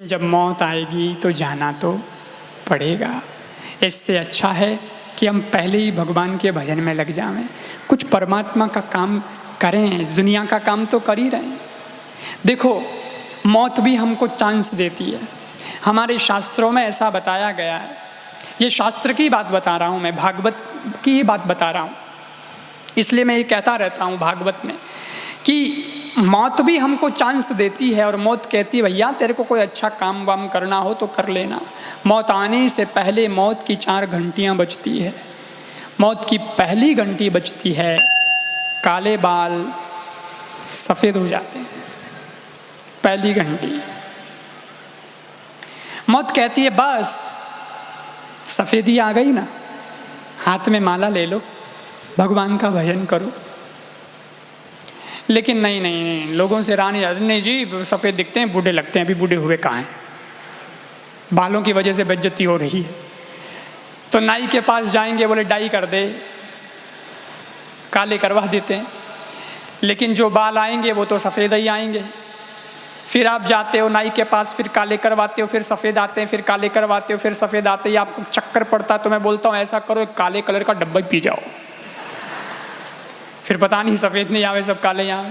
जब मौत आएगी तो जाना तो पड़ेगा। इससे अच्छा है कि हम पहले ही भगवान के भजन में लग जाएं, कुछ परमात्मा का काम करें। दुनिया का काम तो कर ही रहे हैं। देखो, मौत भी हमको चांस देती है। हमारे शास्त्रों में ऐसा बताया गया है। ये शास्त्र की बात बता रहा हूँ मैं, भागवत की ही बात बता रहा हूँ। इसलिए मैं ये कहता रहता हूँ भागवत में कि मौत भी हमको चांस देती है और मौत कहती है भैया तेरे को कोई अच्छा काम वाम करना हो तो कर लेना। मौत आने से पहले मौत की 4 घंटियाँ बजती है। मौत की पहली घंटी बजती है, काले बाल सफ़ेद हो जाते हैं। पहली घंटी मौत कहती है बस सफ़ेदी आ गई ना, हाथ में माला ले लो, भगवान का भजन करो। लेकिन नहीं नहीं नहीं, लोगों से रानी जाती नहीं जी, सफ़ेद दिखते हैं, बूढ़े लगते हैं, अभी बूढ़े हुए कहाँ हैं, बालों की वजह से बेइज्जती हो रही है। तो नाई के पास जाएंगे, बोले डाई कर दे, काले करवा देते हैं। लेकिन जो बाल आएंगे वो तो सफ़ेद ही आएंगे। फिर आप जाते हो नाई के पास, फिर काले करवाते हो, फिर सफ़ेद आते हैं, फिर काले करवाते हो, फिर सफ़ेद आते हैं। आपको चक्कर पड़ता है तो मैं बोलता हूँ ऐसा करो, एक काले कलर का डब्बा पी जाओ, फिर पता नहीं सफ़ेद नहीं आवे, सब काले आवे।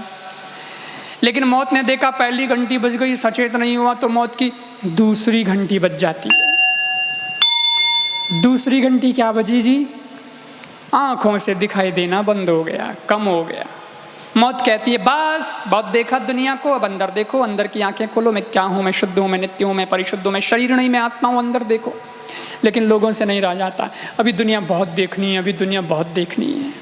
लेकिन मौत ने देखा पहली घंटी बज गई, सचेत नहीं हुआ, तो मौत की दूसरी घंटी बज जाती है। दूसरी घंटी क्या बजी जी? आंखों से दिखाई देना बंद हो गया, कम हो गया। मौत कहती है बस बहुत देखा दुनिया को, अब अंदर देखो, अंदर की आंखें खोलो, मैं क्या हूँ, मैं शुद्ध हूँ, मैं नित्य हूँ, मैं परिशुद्ध हूँ, मैं शरीर नहीं, मैं आत्मा हूँ, अंदर देखो। लेकिन लोगों से नहीं रह जाता, अभी दुनिया बहुत देखनी है, अभी दुनिया बहुत देखनी है।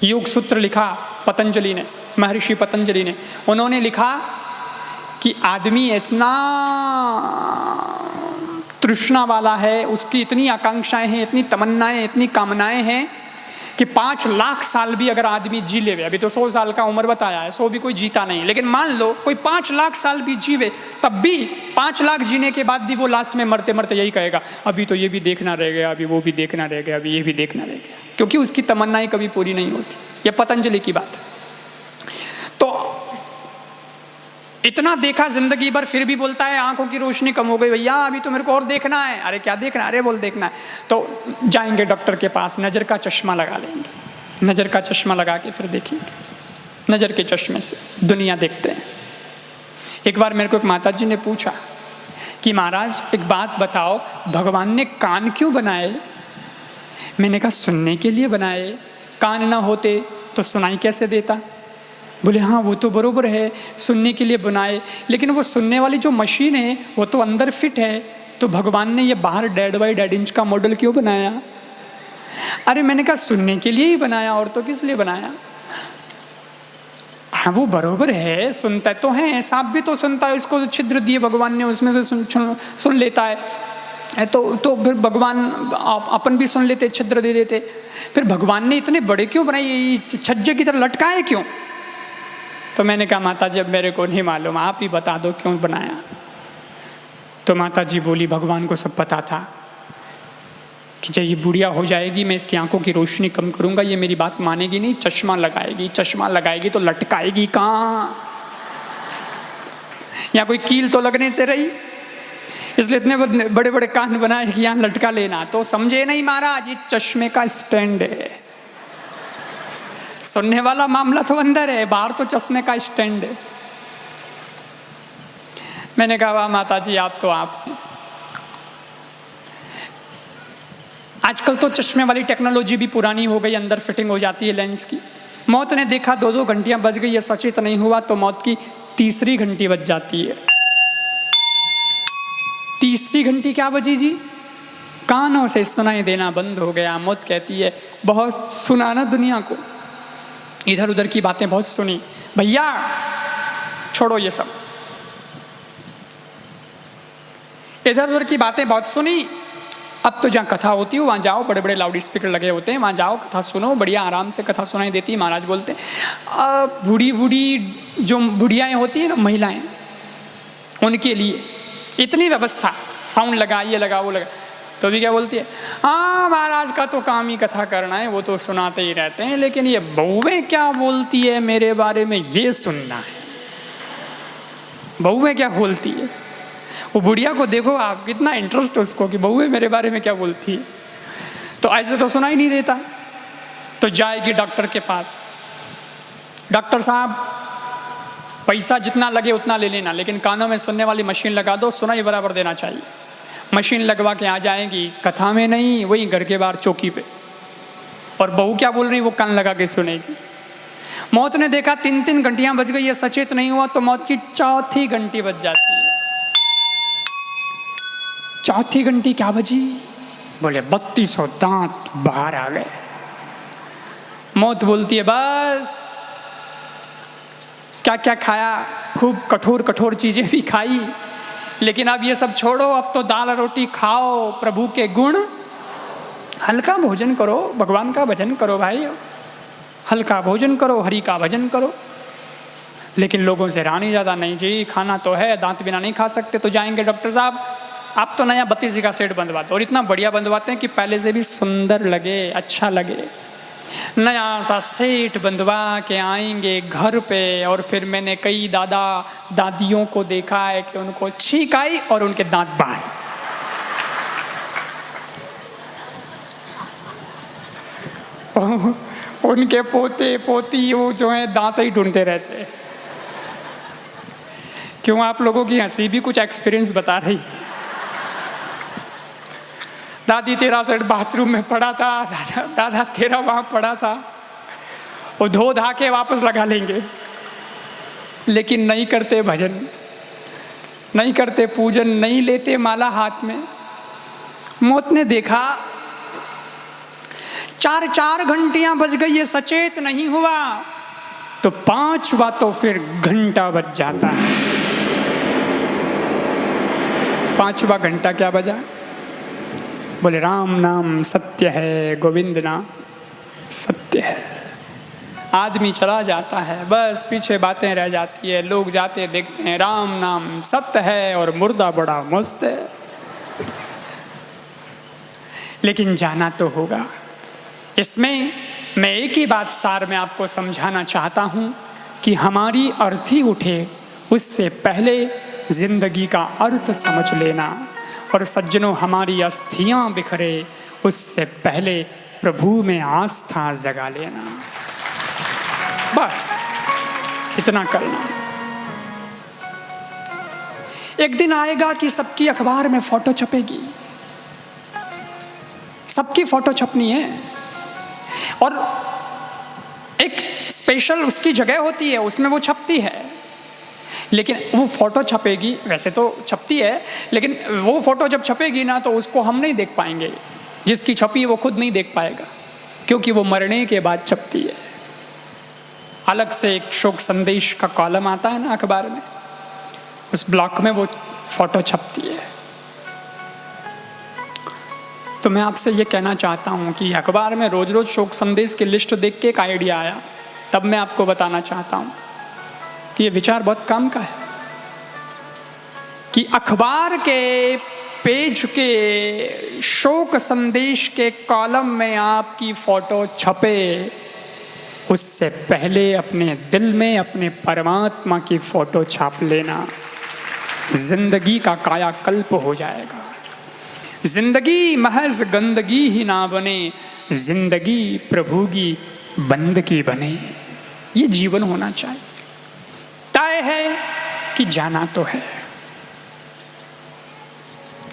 योग सूत्र लिखा पतंजलि ने, महर्षि पतंजलि ने। उन्होंने लिखा कि आदमी इतना तृष्णा वाला है, उसकी इतनी आकांक्षाएं हैं, इतनी तमन्नाएं, इतनी कामनाएं हैं कि 5 लाख साल भी अगर आदमी जी लेवे, अभी तो 100 साल का उम्र बताया है, 100 भी कोई जीता नहीं, लेकिन मान लो कोई 5 लाख साल भी जीवे, तब भी 5 लाख जीने के बाद भी वो लास्ट में मरते मरते यही कहेगा अभी तो ये भी देखना रह गया, अभी वो भी देखना रह गया, अभी ये भी देखना रह गया, क्योंकि उसकी तमन्नाएं कभी पूरी नहीं होती। ये पतंजलि की बात है। तो इतना देखा जिंदगी भर, फिर भी बोलता है आंखों की रोशनी कम हो गई भैया, अभी तो मेरे को और देखना है। अरे क्या देखना? अरे बोल देखना है। तो जाएंगे डॉक्टर के पास, नज़र का चश्मा लगा लेंगे, नज़र का चश्मा लगा के फिर देखेंगे, नज़र के चश्मे से दुनिया देखते हैं। एक बार मेरे को एक माता जी ने पूछा कि महाराज एक बात बताओ, भगवान ने कान क्यों बनाए? मैंने कहा सुनने के लिए बनाए, कान ना होते तो सुनाई कैसे देता? बोले हाँ वो तो बरोबर है, सुनने के लिए बनाए, लेकिन वो सुनने वाली जो मशीन है वो तो अंदर फिट है, तो भगवान ने ये बाहर 1.5 इंच का मॉडल क्यों बनाया? अरे मैंने कहा सुनने के लिए ही बनाया, और तो किस लिए बनाया? हाँ वो बरोबर है, सुनता तो है, सांप भी तो सुनता है, इसको छिद्र दिए भगवान ने, उसमें से सुन लेता है। तो फिर भगवान अपन भी सुन लेते, छिद्र दे देते। फिर भगवान ने इतने बड़े क्यों बनाए, छज्जे की तरह लटकाए क्यों? तो मैंने कहा माता जी अब मेरे को नहीं मालूम, आप ही बता दो क्यों बनाया। तो माता जी बोली भगवान को सब पता था कि जब ये बुढ़िया हो जाएगी मैं इसकी आंखों की रोशनी कम करूंगा, ये मेरी बात मानेगी नहीं, चश्मा लगाएगी, चश्मा लगाएगी तो लटकाएगी कहाँ? या कोई कील तो लगने से रही, इसलिए इतने बड़े बड़े कान बनाए कि यहाँ लटका लेना। तो समझे नहीं महाराज, ये चश्मे का स्टैंड है। सुनने वाला मामला तो अंदर है, बाहर तो चश्मे का स्टैंड है। मैंने कहा वाह माता जी आप तो आप हैं। आजकल तो चश्मे वाली टेक्नोलॉजी भी पुरानी हो गई, अंदर फिटिंग हो जाती है लेंस की। मौत ने देखा 2-2 घंटियां बज गई, ये सचेत नहीं हुआ, तो मौत की तीसरी घंटी बज जाती है। तीसरी घंटी क्या बजी जी? कानों से सुनाई देना बंद हो गया। मौत कहती है बहुत सुना ना दुनिया को, इधर उधर की बातें बहुत सुनी, भैया छोड़ो ये सब, इधर उधर की बातें बहुत सुनी, अब तो जहाँ कथा होती है वहाँ जाओ, बड़े बड़े लाउड स्पीकर लगे होते हैं, वहाँ जाओ कथा सुनो, बढ़िया आराम से कथा सुनाई देती है। महाराज बोलते हैं बूढ़ी बूढ़ी जो बुढ़ियाएँ होती हैं ना, महिलाएँ, उनके लिए इतनी व्यवस्था, साउंड लगा, ये लगा वो लगा, तो भी क्या बोलती है हाँ महाराज का तो काम ही कथा करना है, वो तो सुनाते ही रहते हैं, लेकिन ये बहुएं क्या बोलती है मेरे बारे में ये सुनना है। बहुएं क्या बोलती है। वो बुढ़िया को देखो आप, कितना इंटरेस्ट उसको कि बहुएं मेरे बारे में क्या बोलती है। तो ऐसे तो सुना ही नहीं देता। तो जाएगी डॉक्टर के पास, डॉक्टर साहब पैसा जितना लगे उतना ले लेना, लेकिन कानों में सुनने वाली मशीन लगा दो, सुनाई बराबर देना चाहिए। मशीन लगवा के आ जाएगी, कथा में नहीं, वही घर के बाहर चौकी पे। और बहू क्या बोल रही वो कान लगा के सुनेगी। मौत ने देखा 3-3 घंटियां बज गई, ये सचेत नहीं हुआ तो मौत की चौथी घंटी बज जाती है। चौथी घंटी क्या बजी? बोले 3200 दांत बाहर आ गए। मौत बोलती है बस, क्या क्या खाया, खूब कठोर कठोर चीजें भी खाई, लेकिन अब ये सब छोड़ो, अब तो दाल रोटी खाओ, प्रभु के गुण, हल्का भोजन करो, भगवान का भजन करो भाई, हल्का भोजन करो, हरि का भजन करो। लेकिन लोगों से रानी ज़्यादा, नहीं जी खाना तो है, दांत बिना नहीं खा सकते। तो जाएंगे डॉक्टर साहब, आप तो नया 32 का सेट बंधवाते, और इतना बढ़िया बंधवाते हैं कि पहले से भी सुंदर लगे, अच्छा लगे। नया सा सेट बंधवा के आएंगे घर पे, और फिर मैंने कई दादा दादियों को देखा है कि उनको छींक आई और उनके दांत बाहर। उनके पोते पोती वो जो है दांत ही ढूंढते रहते हैं। क्यों आप लोगों की हंसी भी कुछ एक्सपीरियंस बता रही। दादी तेरा सेट बाथरूम में पड़ा था, दादा तेरा वहां पड़ा था, वो धो धा के वापस लगा लेंगे, लेकिन नहीं करते भजन, नहीं करते पूजन, नहीं लेते माला हाथ में। मौत ने देखा 4 घंटियां बज गई, ये सचेत नहीं हुआ, तो 5वां तो फिर घंटा बज जाता है। 5वां घंटा क्या बजा? बोले राम नाम सत्य है, गोविंद नाम सत्य है। आदमी चला जाता है, बस पीछे बातें रह जाती है, लोग जाते देखते हैं राम नाम सत्य है और मुर्दा बड़ा मस्त है। लेकिन जाना तो होगा। इसमें मैं एक ही बात सार में आपको समझाना चाहता हूं कि हमारी अर्थी उठे उससे पहले जिंदगी का अर्थ समझ लेना, और सज्जनों हमारी अस्थियां बिखरे उससे पहले प्रभु में आस्था जगा लेना। बस इतना करना। एक दिन आएगा कि सबकी अखबार में फोटो छपेगी, सबकी फोटो छपनी है, और एक स्पेशल उसकी जगह होती है, उसमें वो छपती है। लेकिन वो फोटो छपेगी, वैसे तो छपती है, लेकिन वो फोटो जब छपेगी ना तो उसको हम नहीं देख पाएंगे, जिसकी छपी है वो खुद नहीं देख पाएगा, क्योंकि वो मरने के बाद छपती है। अलग से एक शोक संदेश का कॉलम आता है ना अखबार में, उस ब्लॉक में वो फोटो छपती है। तो मैं आपसे ये कहना चाहता हूँ कि अखबार में रोज रोज शोक संदेश की लिस्ट देख के एक आइडिया आया, तब मैं आपको बताना चाहता हूँ कि ये विचार बहुत काम का है कि अखबार के पेज के शोक संदेश के कॉलम में आपकी फोटो छपे, उससे पहले अपने दिल में अपने परमात्मा की फोटो छाप लेना। जिंदगी का कायाकल्प हो जाएगा। जिंदगी महज गंदगी ही ना बने, जिंदगी प्रभु की बंदगी बने। ये जीवन होना चाहिए। तय है कि जाना तो है,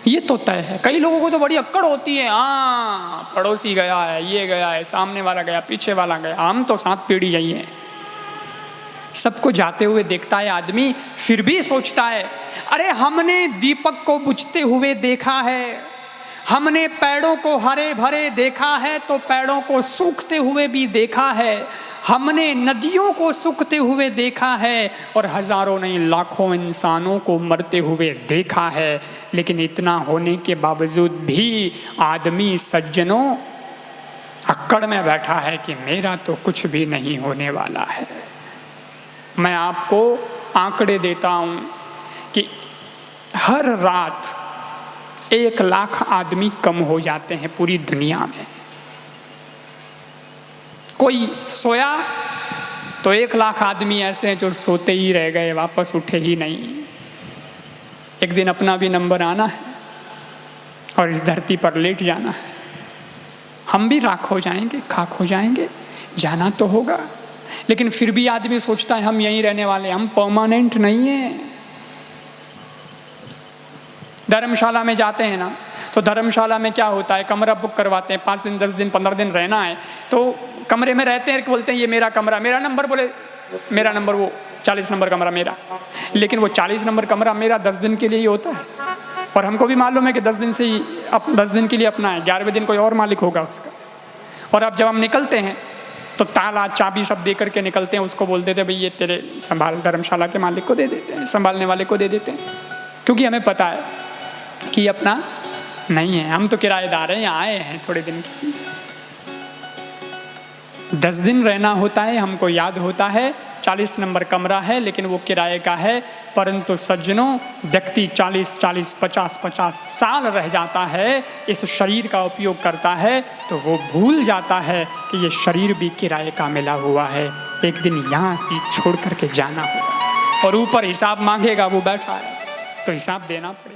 ये तो तय है। कई लोगों को तो बड़ी अक्कड़ होती है, हाँ पड़ोसी गया है, ये गया है, सामने वाला गया, पीछे वाला गया, हम तो 7 पीढ़ी जाइए। सबको जाते हुए देखता है आदमी, फिर भी सोचता है अरे हमने दीपक को बुझते हुए देखा है, हमने पेड़ों को हरे भरे देखा है तो पेड़ों को सूखते हुए भी देखा है, हमने नदियों को सूखते हुए देखा है और हजारों नहीं लाखों इंसानों को मरते हुए देखा है। लेकिन इतना होने के बावजूद भी आदमी सज्जनों अक्कड़ में बैठा है कि मेरा तो कुछ भी नहीं होने वाला है। मैं आपको आंकड़े देता हूं कि हर रात 1 लाख आदमी कम हो जाते हैं पूरी दुनिया में। कोई सोया तो 1 लाख आदमी ऐसे हैं जो सोते ही रह गए, वापस उठे ही नहीं। एक दिन अपना भी नंबर आना है और इस धरती पर लेट जाना है। हम भी राख हो जाएंगे, खाक हो जाएंगे, जाना तो होगा। लेकिन फिर भी आदमी सोचता है हम यहीं रहने वाले, हम परमानेंट नहीं हैं। धर्मशाला में जाते हैं ना, तो धर्मशाला में क्या होता है, कमरा बुक करवाते हैं, 5 दिन 10 दिन 15 दिन रहना है, तो कमरे में रहते हैं, बोलते हैं ये मेरा कमरा, मेरा नंबर, बोले मेरा नंबर, वो 40 नंबर कमरा मेरा। लेकिन वो 40 नंबर कमरा मेरा 10 दिन के लिए ही होता है, और हमको भी मालूम है कि 10 दिन से ही 10 दिन के लिए अपना है, 11वें दिन कोई और मालिक होगा उसका। और अब जब हम निकलते हैं तो ताला चाबी सब दे करके निकलते हैं, उसको बोल देते हैं भाई ये तेरे संभाल, धर्मशाला के मालिक को दे देते हैं, संभालने वाले को दे देते हैं, क्योंकि हमें पता है कि अपना नहीं है, हम तो किराएदार हैं, यहाँ आए हैं थोड़े दिन के लिए। 10 दिन रहना होता है, हमको याद होता है 40 नंबर कमरा है, लेकिन वो किराए का है। परंतु सज्जनों, व्यक्ति 40 40 50 50 साल रह जाता है, इस शरीर का उपयोग करता है, तो वो भूल जाता है कि ये शरीर भी किराए का मिला हुआ है, एक दिन यहाँ भी छोड़ करके जाना होगा। और ऊपर हिसाब मांगेगा, वो बैठा है, तो हिसाब देना पड़ेगा।